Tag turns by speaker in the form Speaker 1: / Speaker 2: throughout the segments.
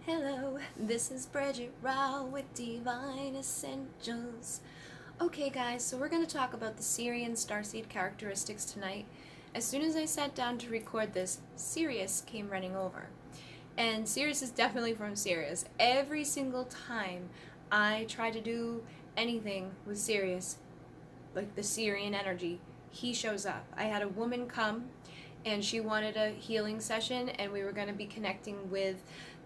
Speaker 1: Hello, this is Bridget Rau with Divine Essentials. Okay, guys, so we're going to talk about the Sirian Starseed characteristics tonight. As soon as I sat down to record this, Sirius came running over. And Sirius is definitely from Sirius. Every single time I try to do anything with Sirius, like the Sirian energy, he shows up. I had a woman come and she wanted a healing session, and we were going to be connecting with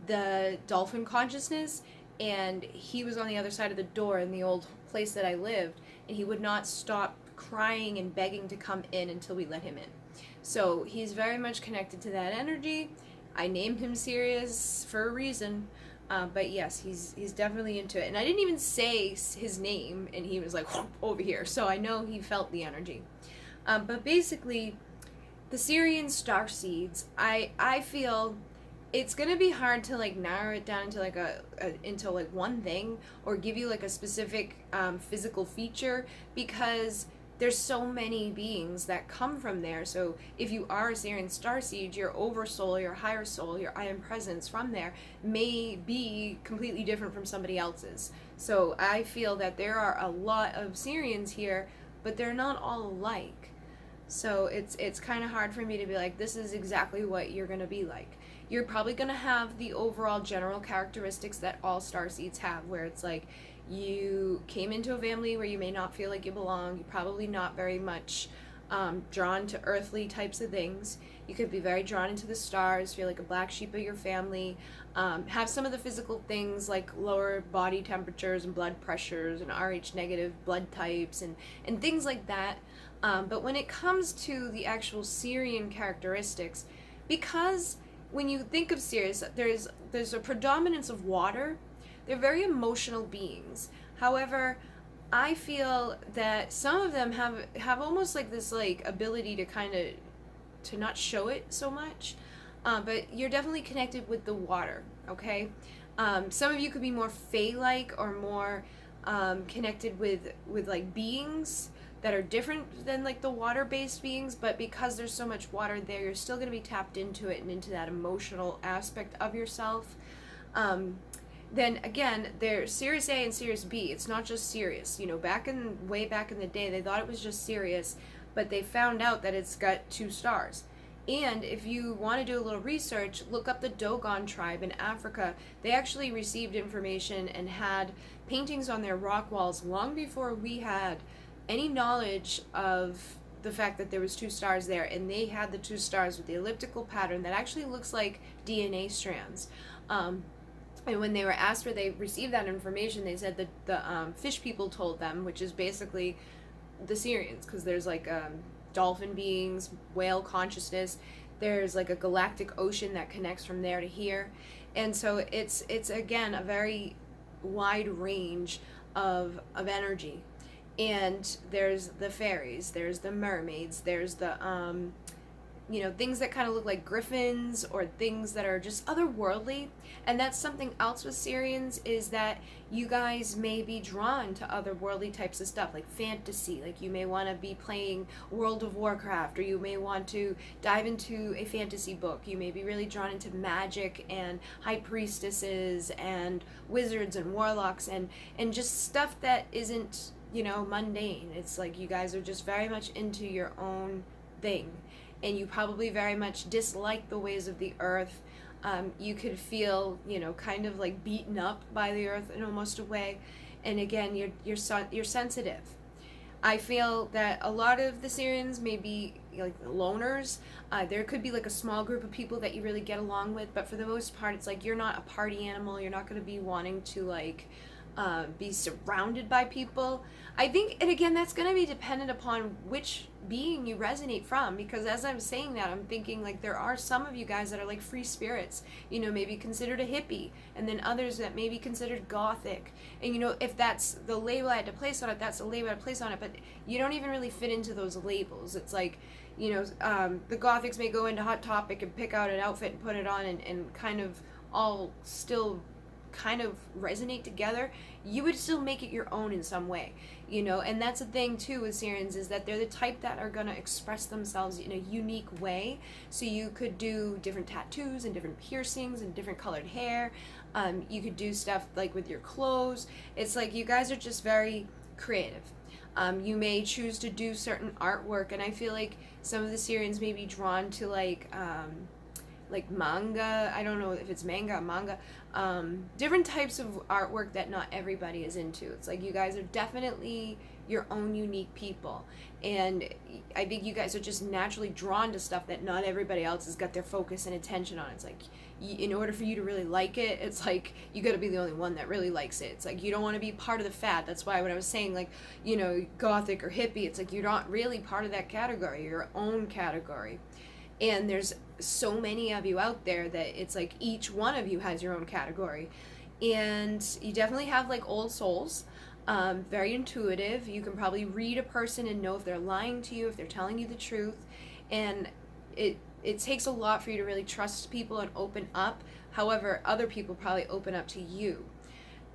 Speaker 1: the dolphin consciousness, and he was on the other side of the door in the old place that I lived, and he would not stop crying and begging to come in until we let him in. So he's very much connected to that energy. I named him Sirius for a reason. But yes, he's definitely into it. And I didn't even say his name, and he was like, over here. So I know he felt the energy. But basically, the Sirian Starseeds, I feel it's gonna be hard to like narrow it down into like into like one thing or give you like a specific physical feature, because there's so many beings that come from there. So if you are a Sirian Starseed, your oversoul, your higher soul, your I am presence from there may be completely different from somebody else's. So I feel that there are a lot of Sirians here, but they're not all alike. So it's kind of hard for me to be like, this is exactly what you're going to be like. You're probably going to have the overall general characteristics that all starseeds have, where it's like you came into a family where you may not feel like you belong. You're probably not very much drawn to earthly types of things. You could be very drawn into the stars, feel like a black sheep of your family, have some of the physical things like lower body temperatures and blood pressures and Rh negative blood types and things like that. But when it comes to the actual Sirian characteristics, because when you think of Sirius, there's a predominance of water. They're very emotional beings. However, I feel that some of them have almost like this like ability to kind of to not show it so much, but you're definitely connected with the water. Okay, some of you could be more fae-like or more connected with like beings that are different than like the water-based beings, but because there's so much water there, you're still going to be tapped into it and into that emotional aspect of yourself. Then again, there's Sirius A and Sirius B. It's not just Sirius. You know, way back in the day, they thought it was just Sirius, but they found out that it's got 2 stars. And if you want to do a little research, look up the Dogon tribe in Africa. They actually received information and had paintings on their rock walls long before we had any knowledge of the fact that there was 2 stars there, and they had the 2 stars with the elliptical pattern that actually looks like DNA strands. And when they were asked where they received that information, they said that the fish people told them, which is basically the Sirians, because there's like dolphin beings, whale consciousness. There's like a galactic ocean that connects from there to here, and so it's again a very wide range of energy. And there's the fairies, there's the mermaids, there's the things that kind of look like griffins or things that are just otherworldly. And that's something else with Sirians, is that you guys may be drawn to otherworldly types of stuff, like fantasy. Like you may want to be playing World of Warcraft, or you may want to dive into a fantasy book. You may be really drawn into magic and high priestesses and wizards and warlocks and just stuff that isn't, mundane. It's like you guys are just very much into your own thing, and you probably very much dislike the ways of the earth. You could feel, kind of like beaten up by the earth in almost a way. And again, you're sensitive. I feel that a lot of the Sirians may be like loners. There could be like a small group of people that you really get along with, but for the most part, it's like you're not a party animal. You're not going to be wanting to like be surrounded by people. I think, and again, that's going to be dependent upon which being you resonate from, because as I'm saying that, I'm thinking like there are some of you guys that are like free spirits, maybe considered a hippie, and then others that may be considered gothic. And if that's the label I had to place on it, that's the label I had to place on it, but you don't even really fit into those labels. It's like, the gothics may go into Hot Topic and pick out an outfit and put it on and kind of all still kind of resonate together, you would still make it your own in some way, you know. And that's the thing too with Sirians, is that they're the type that are going to express themselves in a unique way. So you could do different tattoos and different piercings and different colored hair. You could do stuff like with your clothes. It's like you guys are just very creative. You may choose to do certain artwork, and I feel like some of the Sirians may be drawn to like manga. I don't know if it's manga, different types of artwork that not everybody is into. It's like you guys are definitely your own unique people, and I think you guys are just naturally drawn to stuff that not everybody else has got their focus and attention on. It's like, in order for you to really like it, it's like you got to be the only one that really likes it. It's like you don't want to be part of the fad. That's why when I was saying, like, you know, gothic or hippie, it's like you're not really part of that category. You're your own category. And there's so many of you out there that it's like each one of you has your own category. And you definitely have like old souls, very intuitive. You can probably read a person and know if they're lying to you, if they're telling you the truth. And it takes a lot for you to really trust people and open up. However, other people probably open up to you.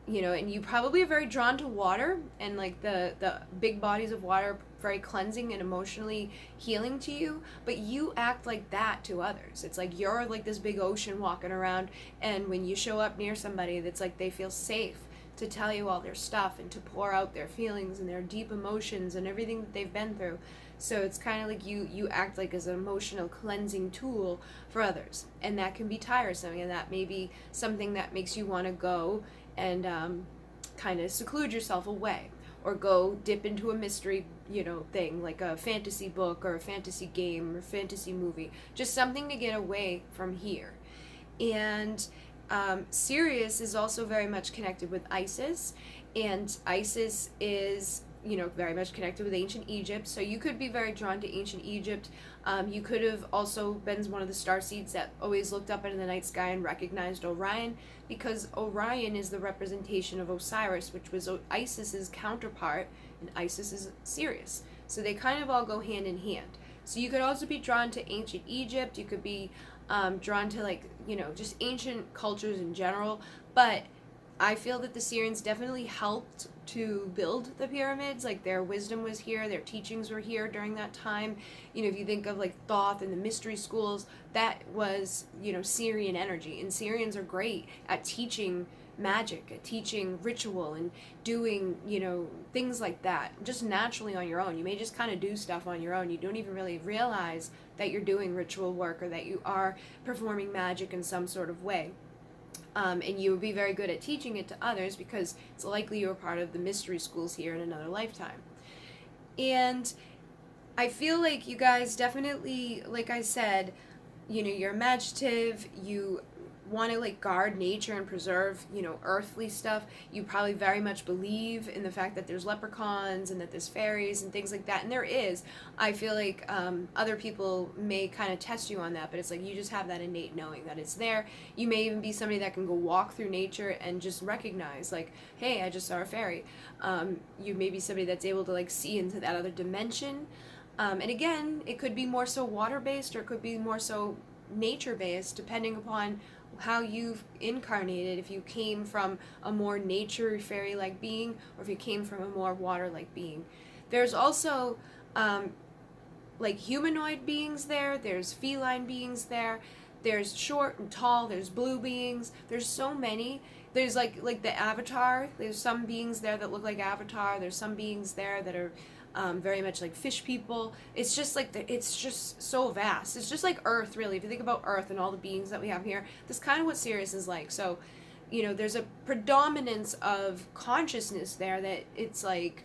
Speaker 1: You know, and you probably are very drawn to water, and like the big bodies of water, very cleansing and emotionally healing to you, but you act like that to others. It's like you're like this big ocean walking around, and when you show up near somebody, that's like they feel safe to tell you all their stuff and to pour out their feelings and their deep emotions and everything that they've been through. So it's kind of like you act like as an emotional cleansing tool for others, and that can be tiresome, and that may be something that makes you want to go and kind of seclude yourself away, or go dip into a mystery, you know, thing like a fantasy book or a fantasy game or fantasy movie, just something to get away from here. And Sirius is also very much connected with Isis, and Isis is, you know, very much connected with ancient Egypt, so you could be very drawn to ancient Egypt. You could have also been one of the starseeds that always looked up into the night sky and recognized Orion, because Orion is the representation of Osiris, which was Isis's counterpart, and Isis is Sirius. So they kind of all go hand in hand. So you could also be drawn to ancient Egypt. You could be drawn to, like, you know, just ancient cultures in general. But I feel that the Sirians definitely helped to build the pyramids. Like, their wisdom was here, their teachings were here during that time. You know, if you think of like Thoth and the mystery schools, that was, you know, Sirian energy. And Sirians are great at teaching magic, at teaching ritual, and doing, you know, things like that just naturally on your own. You may just kind of do stuff on your own. You don't even really realize that you're doing ritual work or that you are performing magic in some sort of way. And you would be very good at teaching it to others, because it's likely you were part of the mystery schools here in another lifetime. And I feel like you guys definitely, like I said, you know, you're imaginative, you want to like guard nature and preserve, you know, earthly stuff. You probably very much believe in the fact that there's leprechauns and that there's fairies and things like that, and there is. I feel like other people may kind of test you on that, but it's like you just have that innate knowing that it's there. You may even be somebody that can go walk through nature and just recognize, like, hey, I just saw a fairy. You may be somebody that's able to like see into that other dimension. And again, it could be more so water-based, or it could be more so nature-based, depending upon how you've incarnated, if you came from a more nature fairy-like being, or if you came from a more water-like being. There's also like humanoid beings there, there's feline beings there, there's short and tall, there's blue beings, there's so many. There's like the Avatar, there's some beings there that look like Avatar, there's some beings there that are very much like fish people. It's just like it's just so vast. It's just like Earth, really. If you think about Earth and all the beings that we have here, that's kind of what Sirius is like. So, you know, there's a predominance of consciousness there that it's like,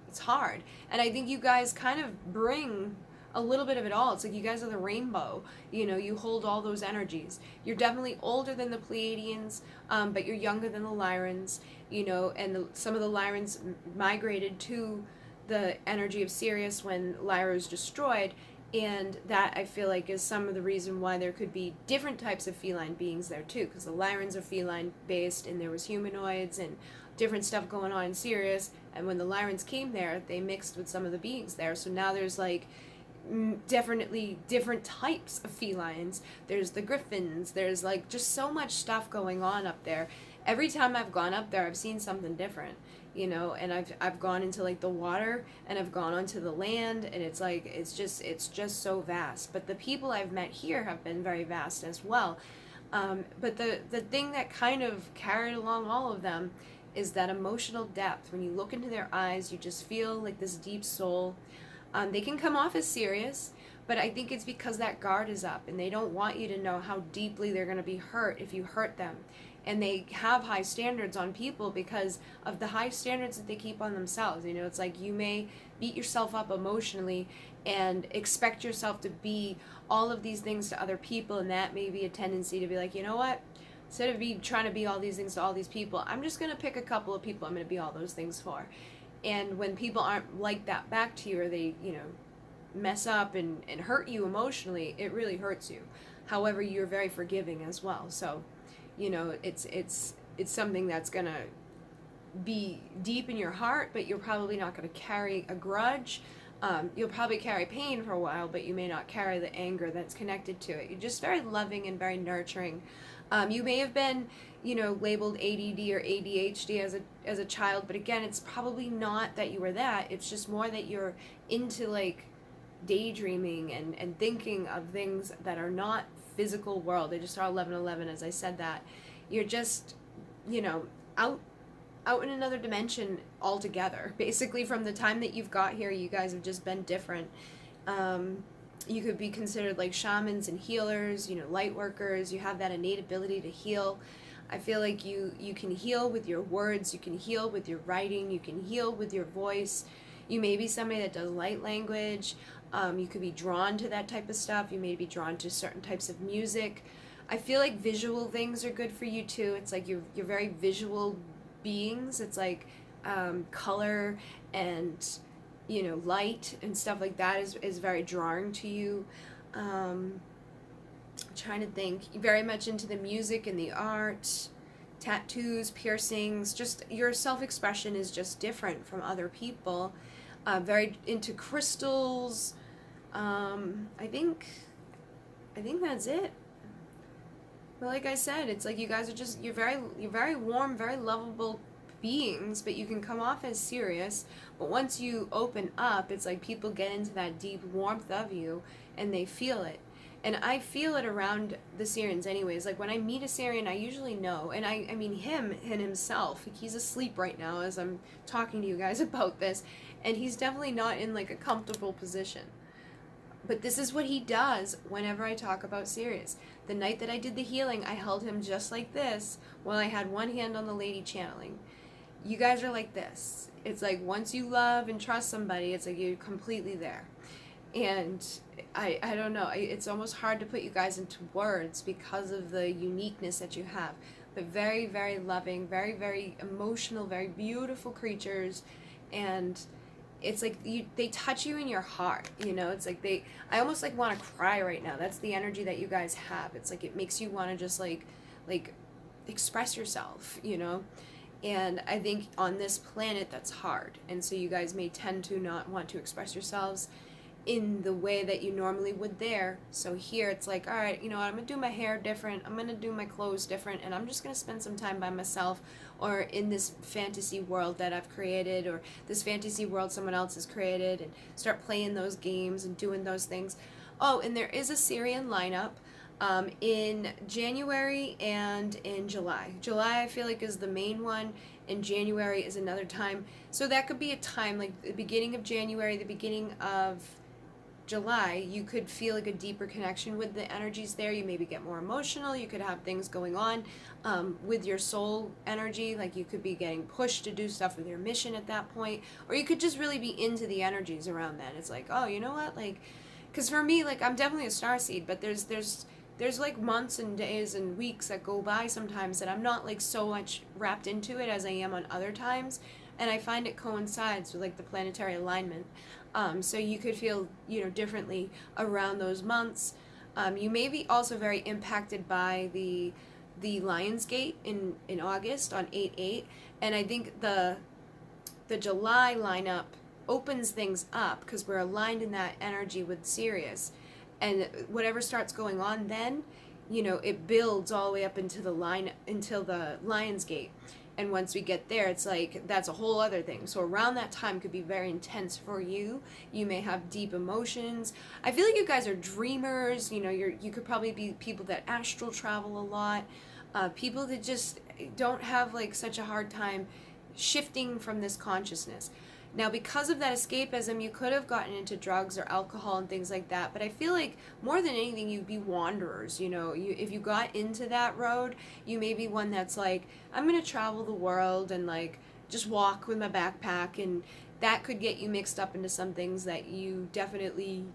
Speaker 1: it's hard. And I think you guys kind of bring a little bit of it all. It's like you guys are the rainbow. You know, you hold all those energies. You're definitely older than the Pleiadians, but you're younger than the Lyrans, you know, and some of the Lyrans migrated to the energy of Sirius when Lyra was destroyed, and that I feel like is some of the reason why there could be different types of feline beings there too, because the Lyrans are feline based and there was humanoids and different stuff going on in Sirius, and when the Lyrans came there, they mixed with some of the beings there, so now there's like definitely different types of felines. There's the griffins, there's like just so much stuff going on up there. every time I've gone up there, I've seen something different, you know, and I've gone into like the water, and I've gone onto the land, and it's like it's just so vast. But the people I've met here have been very vast as well. But the thing that kind of carried along all of them is that emotional depth. When you look into their eyes, you just feel like this deep soul. They can come off as serious, but I think it's because that guard is up, and they don't want you to know how deeply they're going to be hurt if you hurt them. And they have high standards on people because of the high standards that they keep on themselves. You know, it's like you may beat yourself up emotionally and expect yourself to be all of these things to other people, and that may be a tendency to be like, you know what? Instead of trying to be all these things to all these people, I'm just going to pick a couple of people I'm going to be all those things for. And when people aren't like that back to you, or they, you know, mess up and hurt you emotionally, it really hurts you. However, you're very forgiving as well. So, you know, it's something that's going to be deep in your heart, but you're probably not going to carry a grudge. You'll probably carry pain for a while, but you may not carry the anger that's connected to it. You're just very loving and very nurturing. You may have been, you know, labeled ADD or ADHD as a child, but again, it's probably not that you were that. It's just more that you're into like daydreaming and thinking of things that are not physical world. They just are 11:11, as I said that. You're just, you know, out in another dimension altogether. Basically, from the time that you've got here, you guys have just been different. You could be considered like shamans and healers, you know, light workers. You have that innate ability to heal. I feel like you can heal with your words, you can heal with your writing, you can heal with your voice. You may be somebody that does light language. You could be drawn to that type of stuff. You may be drawn to certain types of music. I feel like visual things are good for you too. It's like you're very visual beings. It's like color and, you know, light and stuff like that is very drawing to you. I'm trying to think. You're very much into the music and the art, tattoos, piercings. Just your self-expression is just different from other people. Very into crystals. I think that's it. But like I said, it's like you guys are just you're very warm, very lovable beings, but you can come off as serious. But once you open up, it's like people get into that deep warmth of you, and they feel it. And I feel it around the Sirians anyways. Like when I meet a Sirian, I usually know. And I mean him and himself. He's asleep right now as I'm talking to you guys about this. And he's definitely not in like a comfortable position. But this is what he does whenever I talk about Sirius. The night that I did the healing, I held him just like this while I had one hand on the lady channeling. You guys are like this. It's like once you love and trust somebody, it's like you're completely there. And I don't know, it's almost hard to put you guys into words because of the uniqueness that you have. But very, very loving, very, very emotional, very beautiful creatures. And it's like they touch you in your heart, you know. It's like I almost like want to cry right now. That's the energy that you guys have. It's like it makes you want to just like express yourself, you know. And I think on this planet that's hard, and so you guys may tend to not want to express yourselves in the way that you normally would there. So here it's like, all right, you know what, I'm gonna do my hair different, I'm gonna do my clothes different, and I'm just gonna spend some time by myself or in this fantasy world that I've created, or this fantasy world someone else has created, and start playing those games and doing those things. Oh, and there is a Sirian lineup in January and in July. July I feel like is the main one, and January is another time. So that could be a time like the beginning of January, the beginning of July, you could feel like a deeper connection with the energies there. You maybe get more emotional. You could have things going on with your soul energy. Like you could be getting pushed to do stuff with your mission at that point. Or you could just really be into the energies around that. It's like, oh, you know what? Like, because for me, like, I'm definitely a starseed, but there's like months and days and weeks that go by sometimes that I'm not like so much wrapped into it as I am on other times. And I find it coincides with like the planetary alignment. So you could feel, you know, differently around those months. You may be also very impacted by the Lionsgate in August on 8/8, and I think the July lineup opens things up because we're aligned in that energy with Sirius, and whatever starts going on then, you know, it builds all the way up into the line, until the Lion's Gate. And once we get there, it's like, that's a whole other thing. So around that time could be very intense for you. You may have deep emotions. I feel like you guys are dreamers. You know, you could probably be people that astral travel a lot. People that just don't have like such a hard time shifting from this consciousness. Now, because of that escapism, you could have gotten into drugs or alcohol and things like that, but I feel like more than anything, you'd be wanderers, you know. If you got into that road, you may be one that's like, I'm going to travel the world and like just walk with my backpack, and that could get you mixed up into some things that you definitely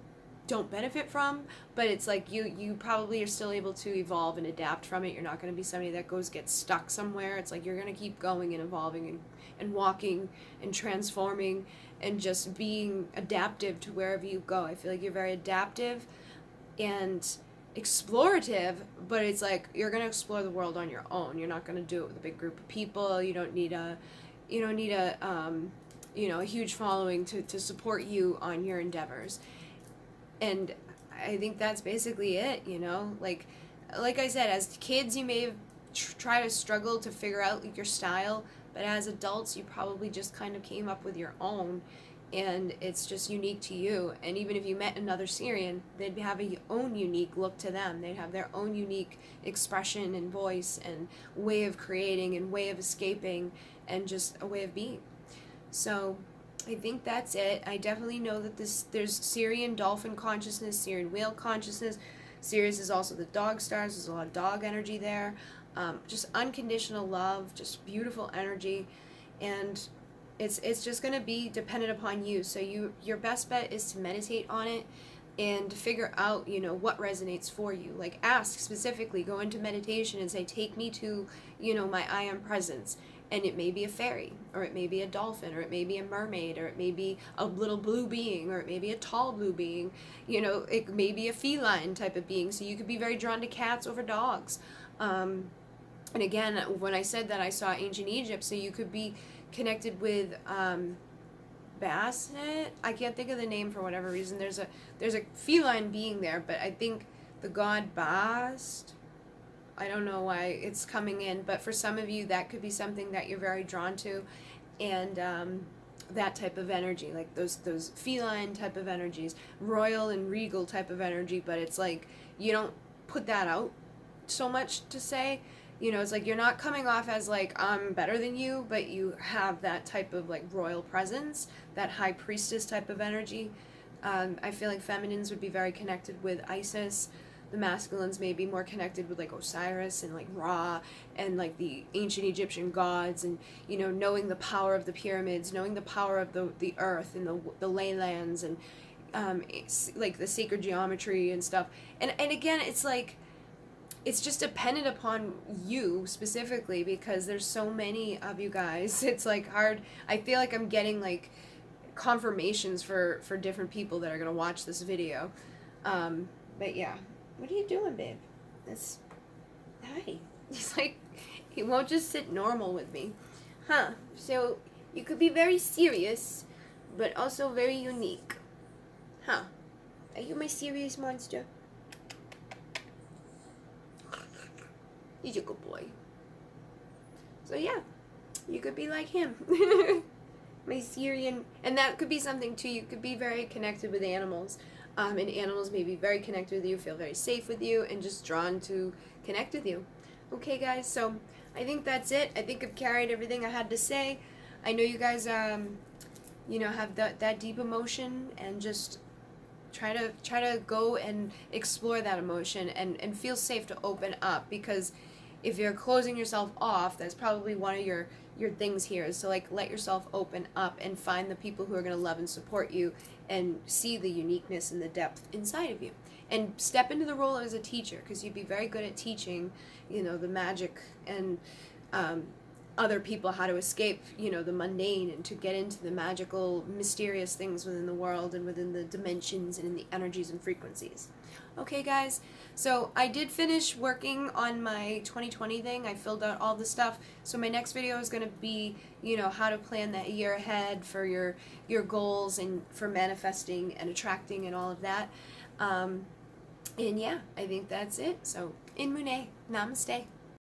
Speaker 1: don't benefit from, but it's like you probably are still able to evolve and adapt from it. You're not going to be somebody that gets stuck somewhere. It's like you're going to keep going and evolving and walking and transforming and just being adaptive to wherever you go. I feel like you're very adaptive and explorative, but it's like you're going to explore the world on your own. You're not going to do it with a big group of people. You don't need a a huge following to support you on your endeavors. And I think that's basically it, you know. Like I said, as kids you may have try to struggle to figure out your style, but as adults you probably just kind of came up with your own, and it's just unique to you. And even if you met another Sirian, they'd have a own unique look to them. They'd have their own unique expression and voice and way of creating and way of escaping and just a way of being. So I think that's it. I definitely know that there's Sirian dolphin consciousness, Sirian whale consciousness. Sirius is also the dog stars. There's a lot of dog energy there. Just unconditional love, just beautiful energy, and it's just going to be dependent upon you. So your best bet is to meditate on it and figure out, you know, what resonates for you. Like, ask specifically, go into meditation and say, take me to, you know, my I am presence. And it may be a fairy, or it may be a dolphin, or it may be a mermaid, or it may be a little blue being, or it may be a tall blue being. You know, it may be a feline type of being. So you could be very drawn to cats over dogs. And again, when I said that, I saw ancient Egypt, so you could be connected with Basset. I can't think of the name for whatever reason. There's a feline being there, but I think the god Bast. I don't know why it's coming in, but for some of you, that could be something that you're very drawn to, and that type of energy, like those feline type of energies, royal and regal type of energy, but it's like you don't put that out so much to say. You know, it's like you're not coming off as like, I'm better than you, but you have that type of like royal presence, that high priestess type of energy. I feel like feminines would be very connected with Isis. The masculines may be more connected with like Osiris and like Ra and like the ancient Egyptian gods, and, you know, knowing the power of the pyramids, knowing the power of the earth and the leylands, and like the sacred geometry and stuff. And again, it's like, it's just dependent upon you specifically, because there's so many of you guys. It's like hard. I feel like I'm getting like confirmations for different people that are going to watch this video. But yeah. What are you doing, babe? Hi. He's like, he won't just sit normal with me. Huh. So, you could be very serious, but also very unique. Huh. Are you my serious monster? He's a good boy. So yeah, you could be like him. My Sirian, and that could be something too. You could be very connected with animals. And animals may be very connected with you, feel very safe with you, and just drawn to connect with you. Okay, guys, so I think that's it. I think I've carried everything I had to say. I know you guys, you know, have that deep emotion, and just try to go and explore that emotion and feel safe to open up, because if you're closing yourself off, that's probably one of your things here, is to like let yourself open up and find the people who are going to love and support you and see the uniqueness and the depth inside of you, and step into the role as a teacher, because you'd be very good at teaching, you know, the magic and other people how to escape, you know, the mundane, and to get into the magical, mysterious things within the world and within the dimensions and in the energies and frequencies. Okay, guys, so I did finish working on my 2020 thing. I filled out all the stuff. So my next video is going to be, you know, how to plan that year ahead for your goals and for manifesting and attracting and all of that. And yeah, I think that's it. So In Mune. Namaste.